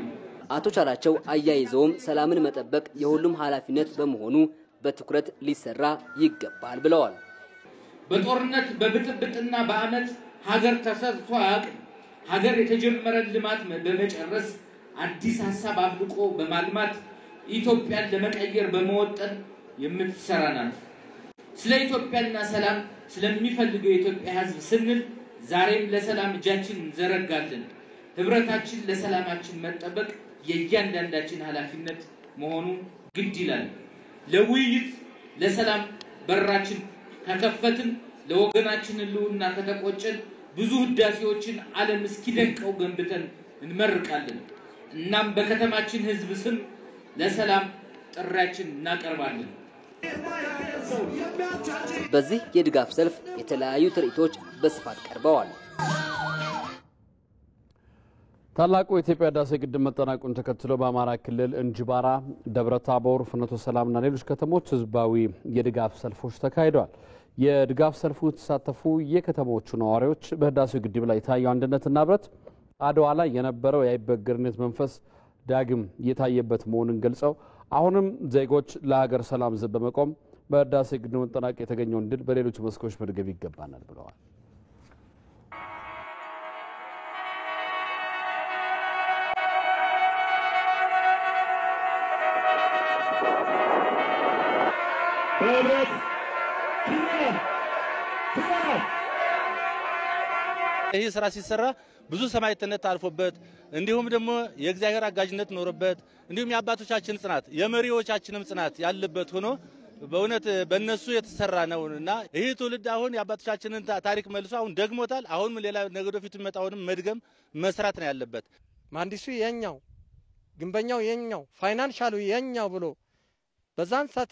አቶ ቻላቸው አያይዘውም ሰላምን መጠበቅ የሁሉም ኃላፊነት በመሆኑ በትኩረት ሊሰራ ይገባል ብለዋል። በጦርነት በብጥብጥና በአመት ሀገር ተሰርቶ አያውቅም። ሀገር የተጀመረን ልማት በመጨረስ አዲስ ሀሳብ አፍልቆ በማልማት ኢትዮጵያን ለመቀየር በመወጠን የምትሰራ ናት። ስለ ኢትዮጵያና ሰላም ስለሚፈልገው የኢትዮጵያ ህዝብ ስንል ዛሬም ለሰላም እጃችን እንዘረጋለን። ህብረታችን ለሰላማችን መጠበቅ የእያንዳንዳችን ኃላፊነት መሆኑ ግድ ይላል። ለውይይት ለሰላም በራችን ከከፈትን ለወገናችን ህልውና ከተቆጨን ብዙ ህዳሴዎችን ዓለም እስኪደንቀው ገንብተን እንመርቃለን። እናም በከተማችን ህዝብ ስም ለሰላም ጥሪያችን እናቀርባለን። በዚህ የድጋፍ ሰልፍ የተለያዩ ትርኢቶች በስፋት ቀርበዋል። ታላቁ የኢትዮጵያ ህዳሴ ግድብ መጠናቀቁን ተከትሎ በአማራ ክልል እንጅባራ፣ ደብረታቦር፣ ፍኖተ ሰላምና ሌሎች ከተሞች ህዝባዊ የድጋፍ ሰልፎች ተካሂደዋል። የድጋፍ ሰልፉ የተሳተፉ የከተሞቹ ነዋሪዎች በህዳሴው ግድብ ላይ የታየው አንድነትና ህብረት አድዋ ላይ የነበረው የአይበገርነት መንፈስ ዳግም የታየበት መሆኑን ገልጸው አሁንም ዜጎች ለሀገር ሰላም ዘብ በመቆም በህዳሴ ግድብ መጠናቀቅ የተገኘውን ድል በሌሎች መስኮች መድገም ይገባናል ብለዋል። ይህ ስራ ሲሰራ ብዙ ሰማዕትነት አልፎበት እንዲሁም ደግሞ የእግዚአብሔር አጋዥነት ኖርበት እንዲሁም የአባቶቻችን ጽናት የመሪዎቻችንም ጽናት ያለበት ሆኖ በእውነት በእነሱ የተሰራ ነውና ይህ ትውልድ አሁን የአባቶቻችንን ታሪክ መልሶ አሁን ደግሞታል። አሁን ሌላ ነገር ወደፊት የሚመጣውንም መድገም መስራት ነው ያለበት። መሐንዲሱ የኛው፣ ግንበኛው የኛው፣ ፋይናንሻሉ የኛው ብሎ በዛን ሰዓት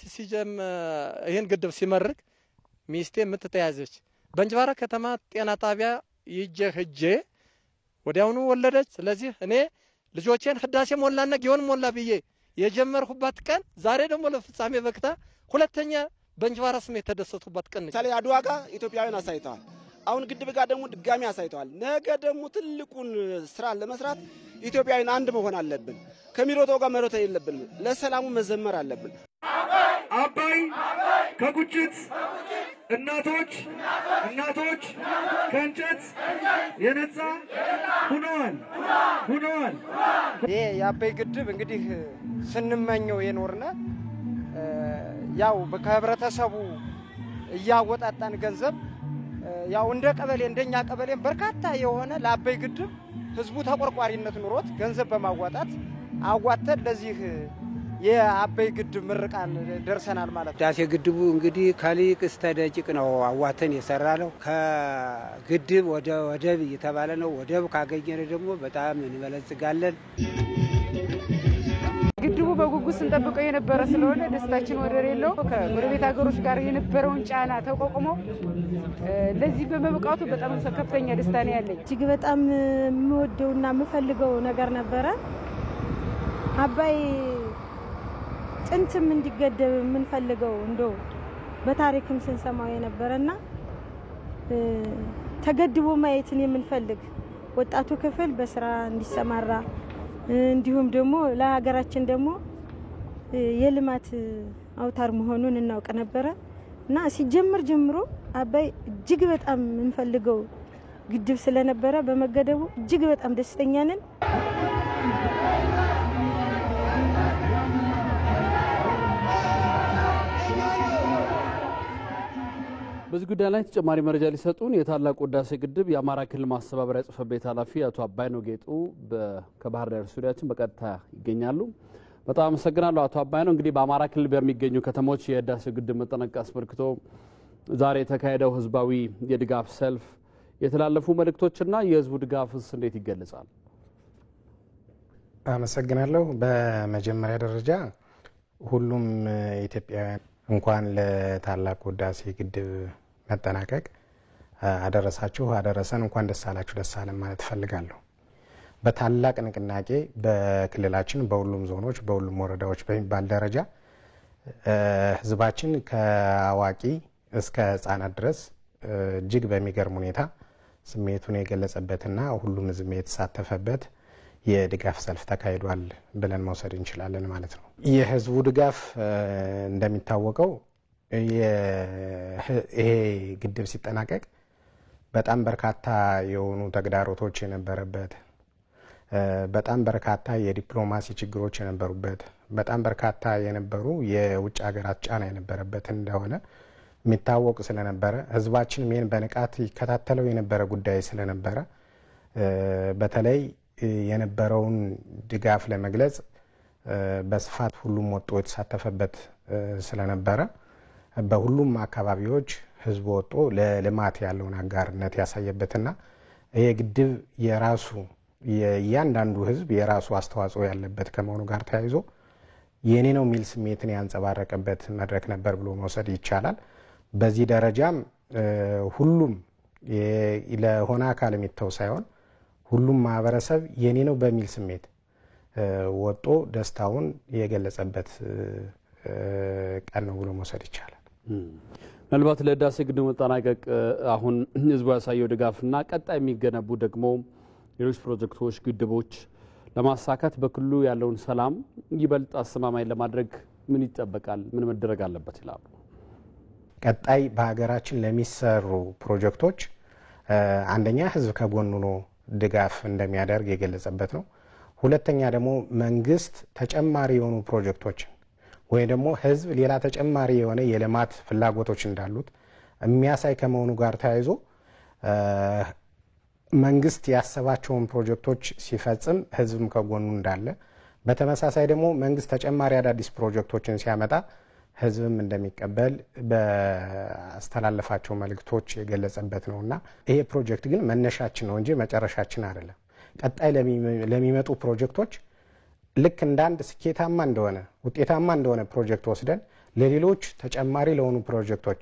ይህን ግድብ ሲመርቅ ሚስቴ የምትተያዘች በእንጅባራ ከተማ ጤና ጣቢያ ሄጄ ወዲያውኑ ወለደች። ስለዚህ እኔ ልጆቼን ህዳሴ ሞላና ጊዮን ሞላ ብዬ የጀመርኩባት ቀን ዛሬ ደግሞ ለፍጻሜ በቅታ ሁለተኛ በእንጅባራ ስም የተደሰቱባት ቀን ነች። አድዋ ጋር ኢትዮጵያውያን አሳይተዋል። አሁን ግድብ ጋር ደግሞ ድጋሚ አሳይተዋል። ነገ ደግሞ ትልቁን ስራ ለመስራት ኢትዮጵያውያን አንድ መሆን አለብን። ከሚሮጠው ጋር መሮጥ የለብንም። ለሰላሙ መዘመር አለብን። አባይ ከቁጭት እናቶች ከእንጨት የነጻ ሁነዋል። ይሄ የአባይ ግድብ እንግዲህ ስንመኘው የኖርነ ያው ከህብረተሰቡ እያወጣጣን ገንዘብ ያው እንደ ቀበሌ እንደኛ ቀበሌም በርካታ የሆነ ለአባይ ግድብ ህዝቡ ተቆርቋሪነት ኑሮት ገንዘብ በማዋጣት አዋተን ለዚህ የአባይ ግድብ ምርቃን ደርሰናል ማለት ነው። ህዳሴ ግድቡ እንግዲህ ከሊቅ እስከ ደቂቅ ነው አዋተን የሰራ ነው። ከግድብ ወደ ወደብ እየተባለ ነው። ወደብ ካገኘን ደግሞ በጣም እንበለጽጋለን። ግድቡ በጉጉት ስንጠብቀው የነበረ ስለሆነ ደስታችን ወደር የለው። ከጎረቤት ሀገሮች ጋር የነበረውን ጫና ተቋቁሞ ለዚህ በመብቃቱ በጣም ከፍተኛ ደስታ ነው ያለኝ። እጅግ በጣም የምወደውና የምፈልገው ነገር ነበረ። አባይ ጥንትም እንዲገደብ የምንፈልገው እንደው በታሪክም ስንሰማው የነበረና ተገድቦ ማየትን የምንፈልግ ወጣቱ ክፍል በስራ እንዲሰማራ እንዲሁም ደግሞ ለሀገራችን ደግሞ የልማት አውታር መሆኑን እናውቅ ነበረ እና ሲጀምር ጀምሮ አባይ እጅግ በጣም የምንፈልገው ግድብ ስለነበረ በመገደቡ እጅግ በጣም ደስተኛ ነን። በዚህ ጉዳይ ላይ ተጨማሪ መረጃ ሊሰጡን የታላቁ ህዳሴ ግድብ የአማራ ክልል ማስተባበሪያ ጽሕፈት ቤት ኃላፊ አቶ አባይነው ጌጡ ከባህር ዳር ስቱዲያችን በቀጥታ ይገኛሉ። በጣም አመሰግናለሁ አቶ አባይነው። እንግዲህ በአማራ ክልል በሚገኙ ከተሞች የህዳሴ ግድብ መጠናቀቅ አስመልክቶ ዛሬ የተካሄደው ህዝባዊ የድጋፍ ሰልፍ የተላለፉ መልእክቶችና የህዝቡ ድጋፍስ እንዴት ይገለጻል? አመሰግናለሁ። በመጀመሪያ ደረጃ ሁሉም ኢትዮጵያውያን እንኳን ለታላቁ ህዳሴ ግድብ መጠናቀቅ አደረሳችሁ አደረሰን። እንኳን ደስ አላችሁ ደስ አለን ማለት ፈልጋለሁ። በታላቅ ንቅናቄ በክልላችን በሁሉም ዞኖች በሁሉም ወረዳዎች በሚባል ደረጃ ህዝባችን ከአዋቂ እስከ ህፃናት ድረስ እጅግ በሚገርም ሁኔታ ስሜቱን የገለጸበትና ሁሉም ህዝብ የተሳተፈበት የድጋፍ ሰልፍ ተካሂዷል ብለን መውሰድ እንችላለን ማለት ነው። የህዝቡ ድጋፍ እንደሚታወቀው ይሄ ግድብ ሲጠናቀቅ በጣም በርካታ የሆኑ ተግዳሮቶች የነበረበት፣ በጣም በርካታ የዲፕሎማሲ ችግሮች የነበሩበት፣ በጣም በርካታ የነበሩ የውጭ ሀገራት ጫና የነበረበት እንደሆነ የሚታወቅ ስለነበረ ህዝባችን ምን በንቃት ይከታተለው የነበረ ጉዳይ ስለነበረ በተለይ የነበረውን ድጋፍ ለመግለጽ በስፋት ሁሉም ወጥቶ የተሳተፈበት ስለነበረ በሁሉም አካባቢዎች ህዝብ ወጥቶ ለልማት ያለውን አጋርነት ያሳየበትና ይሄ ግድብ የራሱ የእያንዳንዱ ህዝብ የራሱ አስተዋጽኦ ያለበት ከመሆኑ ጋር ተያይዞ የኔ ነው የሚል ስሜትን ያንጸባረቀበት መድረክ ነበር ብሎ መውሰድ ይቻላል። በዚህ ደረጃም ሁሉም ለሆነ አካል የሚተው ሳይሆን ሁሉም ማህበረሰብ የኔ ነው በሚል ስሜት ወጦ ደስታውን የገለጸበት ቀን ነው ብሎ መውሰድ ይቻላል። ምናልባት ለህዳሴ ግድብ መጠናቀቅ አሁን ህዝቡ ያሳየው ድጋፍና ቀጣይ የሚገነቡ ደግሞ ሌሎች ፕሮጀክቶች ግድቦች ለማሳካት በክልሉ ያለውን ሰላም ይበልጥ አስተማማኝ ለማድረግ ምን ይጠበቃል? ምን መደረግ አለበት ይላሉ? ቀጣይ በሀገራችን ለሚሰሩ ፕሮጀክቶች አንደኛ ህዝብ ከጎኑ ነው ድጋፍ እንደሚያደርግ የገለጸበት ነው። ሁለተኛ ደግሞ መንግስት ተጨማሪ የሆኑ ፕሮጀክቶች ወይ ደግሞ ህዝብ ሌላ ተጨማሪ የሆነ የልማት ፍላጎቶች እንዳሉት የሚያሳይ ከመሆኑ ጋር ተያይዞ መንግስት ያሰባቸውን ፕሮጀክቶች ሲፈጽም ህዝብም ከጎኑ እንዳለ፣ በተመሳሳይ ደግሞ መንግስት ተጨማሪ አዳዲስ ፕሮጀክቶችን ሲያመጣ ህዝብም እንደሚቀበል በአስተላለፋቸው መልእክቶች የገለጸበት ነውና ይሄ ፕሮጀክት ግን መነሻችን ነው እንጂ መጨረሻችን አይደለም። ቀጣይ ለሚመጡ ፕሮጀክቶች ልክ እንዳንድ ስኬታማ እንደሆነ ውጤታማ እንደሆነ ፕሮጀክት ወስደን ለሌሎች ተጨማሪ ለሆኑ ፕሮጀክቶች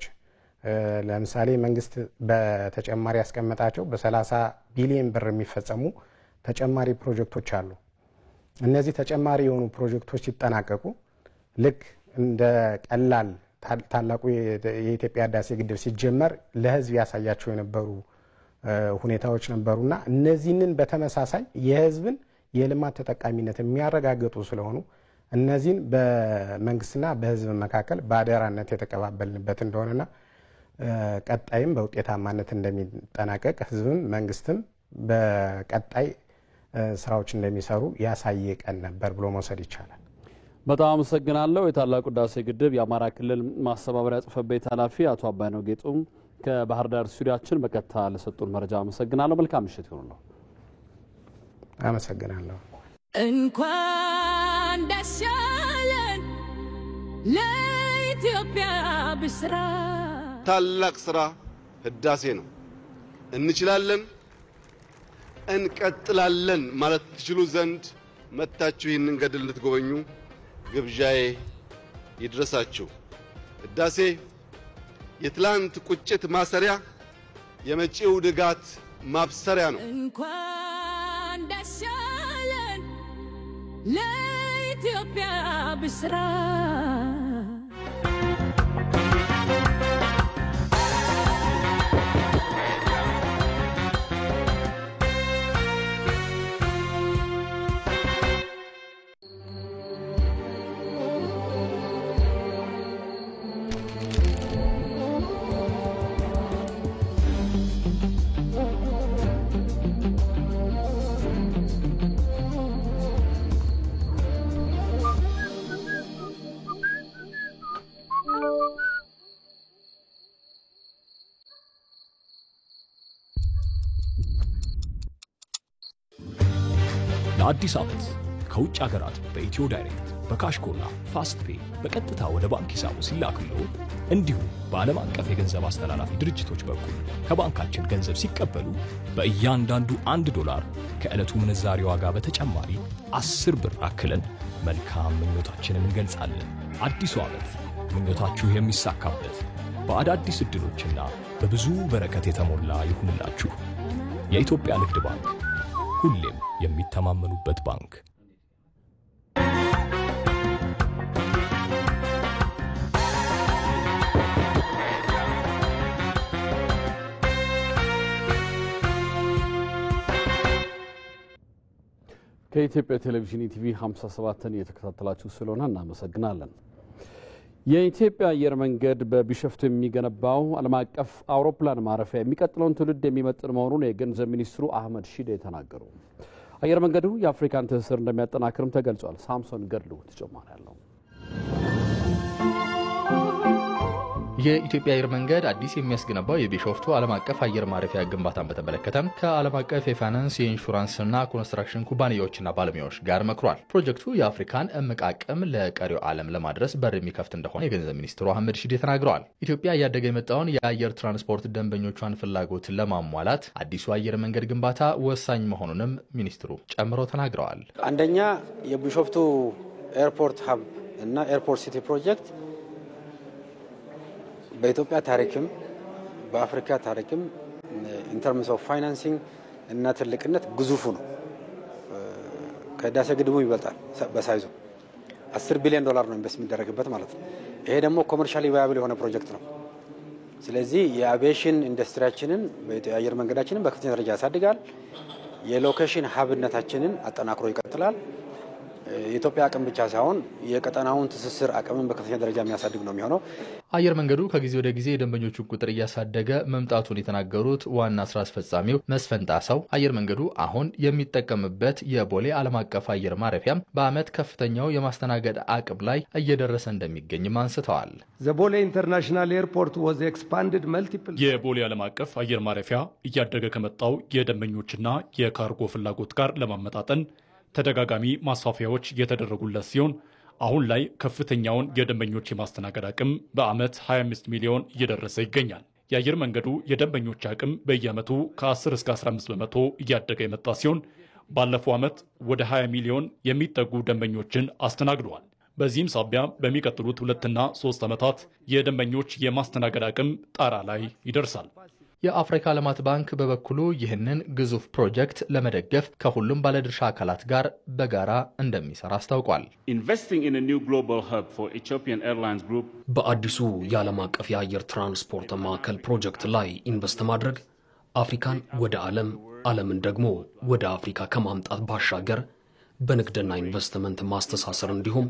ለምሳሌ መንግስት በተጨማሪ ያስቀመጣቸው በ30 ቢሊዮን ብር የሚፈጸሙ ተጨማሪ ፕሮጀክቶች አሉ። እነዚህ ተጨማሪ የሆኑ ፕሮጀክቶች ሲጠናቀቁ ልክ እንደ ቀላል ታላቁ የኢትዮጵያ ህዳሴ ግድብ ሲጀመር ለህዝብ ያሳያቸው የነበሩ ሁኔታዎች ነበሩና እነዚህንን በተመሳሳይ የህዝብን የልማት ተጠቃሚነት የሚያረጋግጡ ስለሆኑ እነዚህን በመንግስትና በህዝብ መካከል በአደራነት የተቀባበልንበት እንደሆነና ቀጣይም በውጤታማነት እንደሚጠናቀቅ ህዝብም መንግስትም በቀጣይ ስራዎች እንደሚሰሩ ያሳየ ቀን ነበር ብሎ መውሰድ ይቻላል። በጣም አመሰግናለሁ። የታላቁ ህዳሴ ግድብ የአማራ ክልል ማስተባበሪያ ጽሕፈት ቤት ኃላፊ አቶ አባይነው ጌጡም ከባህር ዳር ስቱዲያችን በቀጥታ ለሰጡን መረጃ አመሰግናለሁ። መልካም ምሽት ይሁንልዎ። አመሰግናለሁ። እንኳን ደስ ያለን ለኢትዮጵያ ብስራ። ታላቅ ስራ ህዳሴ ነው። እንችላለን፣ እንቀጥላለን ማለት ትችሉ ዘንድ መታችሁ ይህንን ገድል እንድትጎበኙ ግብዣዬ ይድረሳችሁ። ህዳሴ የትላንት ቁጭት ማሰሪያ፣ የመጪው ድጋት ማብሰሪያ ነው። እንኳን ደስ ያለን ለኢትዮጵያ ብስራ። ለአዲስ ዓመት ከውጭ ሀገራት በኢትዮ ዳይሬክት በካሽኮና ፋስት ፔይ በቀጥታ ወደ ባንክ ሂሳቡ ሲላክልዎ እንዲሁም በዓለም አቀፍ የገንዘብ አስተላላፊ ድርጅቶች በኩል ከባንካችን ገንዘብ ሲቀበሉ በእያንዳንዱ $1 ከዕለቱ ምንዛሬ ዋጋ በተጨማሪ 10 ብር አክለን መልካም ምኞታችንን እንገልጻለን። አዲሱ ዓመት ምኞታችሁ የሚሳካበት በአዳዲስ ዕድሎችና በብዙ በረከት የተሞላ ይሁንላችሁ። የኢትዮጵያ ንግድ ባንክ ሁሌም የሚተማመኑበት ባንክ። ከኢትዮጵያ ቴሌቪዥን ኢቲቪ 57ን እየተከታተላችሁ ስለሆነ እናመሰግናለን። የኢትዮጵያ አየር መንገድ በቢሾፍቱ የሚገነባው ዓለም አቀፍ አውሮፕላን ማረፊያ የሚቀጥለውን ትውልድ የሚመጥን መሆኑን የገንዘብ ሚኒስትሩ አህመድ ሺዴ ተናገሩ። አየር መንገዱ የአፍሪካን ትስስር እንደሚያጠናክርም ተገልጿል። ሳምሶን ገድሉ ተጨማሪ ያለው የኢትዮጵያ አየር መንገድ አዲስ የሚያስገነባው የቢሾፍቱ ዓለም አቀፍ አየር ማረፊያ ግንባታን በተመለከተ ከዓለም አቀፍ የፋይናንስ የኢንሹራንስና ኮንስትራክሽን ኩባንያዎችና ባለሙያዎች ጋር መክሯል። ፕሮጀክቱ የአፍሪካን እምቅ አቅም ለቀሪው ዓለም ለማድረስ በር የሚከፍት እንደሆነ የገንዘብ ሚኒስትሩ አህመድ ሺዴ ተናግረዋል። ኢትዮጵያ እያደገ የመጣውን የአየር ትራንስፖርት ደንበኞቿን ፍላጎት ለማሟላት አዲሱ አየር መንገድ ግንባታ ወሳኝ መሆኑንም ሚኒስትሩ ጨምረው ተናግረዋል። አንደኛ የቢሾፍቱ ኤርፖርት ሀብ እና ኤርፖርት ሲቲ ፕሮጀክት በኢትዮጵያ ታሪክም በአፍሪካ ታሪክም ኢን ተርምስ ኦፍ ፋይናንሲንግ እና ትልቅነት ግዙፉ ነው። ከህዳሴ ግድቡ ይበልጣል በሳይዙ $10 ቢሊዮን ነው ኢንቨስት የሚደረግበት ማለት ነው። ይሄ ደግሞ ኮመርሻሊ ቫያብል የሆነ ፕሮጀክት ነው። ስለዚህ የአቪዬሽን ኢንዱስትሪያችንን የአየር መንገዳችንን በከፍተኛ ደረጃ ያሳድጋል። የሎኬሽን ሀብነታችንን አጠናክሮ ይቀጥላል። የኢትዮጵያ አቅም ብቻ ሳይሆን የቀጠናውን ትስስር አቅምን በከፍተኛ ደረጃ የሚያሳድግ ነው የሚሆነው። አየር መንገዱ ከጊዜ ወደ ጊዜ የደንበኞቹን ቁጥር እያሳደገ መምጣቱን የተናገሩት ዋና ስራ አስፈጻሚው መስፍን ጣሰው አየር መንገዱ አሁን የሚጠቀምበት የቦሌ ዓለም አቀፍ አየር ማረፊያም በዓመት ከፍተኛው የማስተናገድ አቅም ላይ እየደረሰ እንደሚገኝም አንስተዋል። ዘቦሌ ኢንተርናሽናል ኤርፖርት ዋዝ ኤክስፓንድድ መልቲፕል የቦሌ ዓለም አቀፍ አየር ማረፊያ እያደገ ከመጣው የደንበኞችና የካርጎ ፍላጎት ጋር ለማመጣጠን ተደጋጋሚ ማስፋፊያዎች የተደረጉለት ሲሆን አሁን ላይ ከፍተኛውን የደንበኞች የማስተናገድ አቅም በዓመት 25 ሚሊዮን እየደረሰ ይገኛል። የአየር መንገዱ የደንበኞች አቅም በየዓመቱ ከ10 እስከ 15 በመቶ እያደገ የመጣ ሲሆን ባለፈው ዓመት ወደ 20 ሚሊዮን የሚጠጉ ደንበኞችን አስተናግደዋል። በዚህም ሳቢያ በሚቀጥሉት 2 እና 3 ዓመታት የደንበኞች የማስተናገድ አቅም ጣራ ላይ ይደርሳል። የአፍሪካ ልማት ባንክ በበኩሉ ይህንን ግዙፍ ፕሮጀክት ለመደገፍ ከሁሉም ባለድርሻ አካላት ጋር በጋራ እንደሚሰራ አስታውቋል። በአዲሱ የዓለም አቀፍ የአየር ትራንስፖርት ማዕከል ፕሮጀክት ላይ ኢንቨስት ማድረግ አፍሪካን ወደ ዓለም፣ ዓለምን ደግሞ ወደ አፍሪካ ከማምጣት ባሻገር በንግድና ኢንቨስትመንት ማስተሳሰር እንዲሁም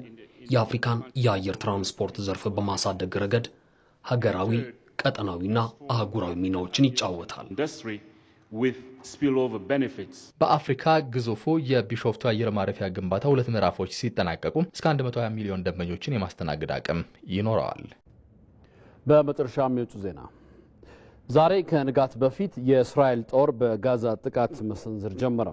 የአፍሪካን የአየር ትራንስፖርት ዘርፍ በማሳደግ ረገድ ሀገራዊ ቀጠናዊና አህጉራዊ ሚናዎችን ይጫወታል። በአፍሪካ ግዙፉ የቢሾፍቱ አየር ማረፊያ ግንባታ 2 ምዕራፎች ሲጠናቀቁ እስከ 120 ሚሊዮን ደንበኞችን የማስተናገድ አቅም ይኖረዋል። በመጨረሻም የውጭ ዜና። ዛሬ ከንጋት በፊት የእስራኤል ጦር በጋዛ ጥቃት መሰንዘር ጀመረ።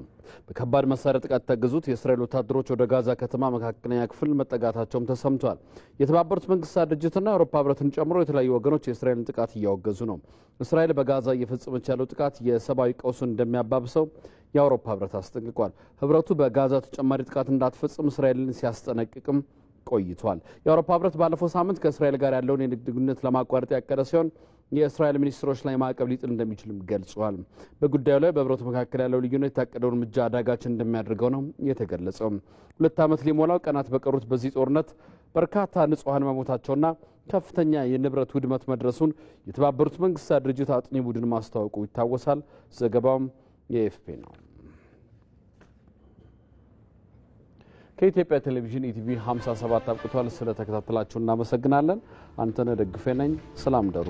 በከባድ መሳሪያ ጥቃት ተገዙት የእስራኤል ወታደሮች ወደ ጋዛ ከተማ መካከለኛ ክፍል መጠጋታቸውም ተሰምቷል። የተባበሩት መንግስታት ድርጅትና የአውሮፓ ህብረትን ጨምሮ የተለያዩ ወገኖች የእስራኤልን ጥቃት እያወገዙ ነው። እስራኤል በጋዛ እየፈጸመች ያለው ጥቃት የሰብአዊ ቀውሱን እንደሚያባብሰው የአውሮፓ ህብረት አስጠንቅቋል። ህብረቱ በጋዛ ተጨማሪ ጥቃት እንዳትፈጽም እስራኤልን ሲያስጠነቅቅም ቆይቷል። የአውሮፓ ህብረት ባለፈው ሳምንት ከእስራኤል ጋር ያለውን የንግድ ግንኙነት ለማቋረጥ ያቀደ ሲሆን የእስራኤል ሚኒስትሮች ላይ ማዕቀብ ሊጥል እንደሚችልም ገልጿል። በጉዳዩ ላይ በህብረቱ መካከል ያለው ልዩነት የታቀደውን እርምጃ አዳጋች እንደሚያደርገው ነው የተገለጸው። 2 ዓመት ሊሞላው ቀናት በቀሩት በዚህ ጦርነት በርካታ ንጹሃን መሞታቸውና ከፍተኛ የንብረት ውድመት መድረሱን የተባበሩት መንግስታት ድርጅት አጥኚ ቡድን ማስታወቁ ይታወሳል። ዘገባውም የኤፍፒ ነው። ከኢትዮጵያ ቴሌቪዥን ኢቲቪ 57 አብቅቷል። ስለተከታተላችሁ እናመሰግናለን። አንተነህ ደግፌ ነኝ። ሰላም ደሩ።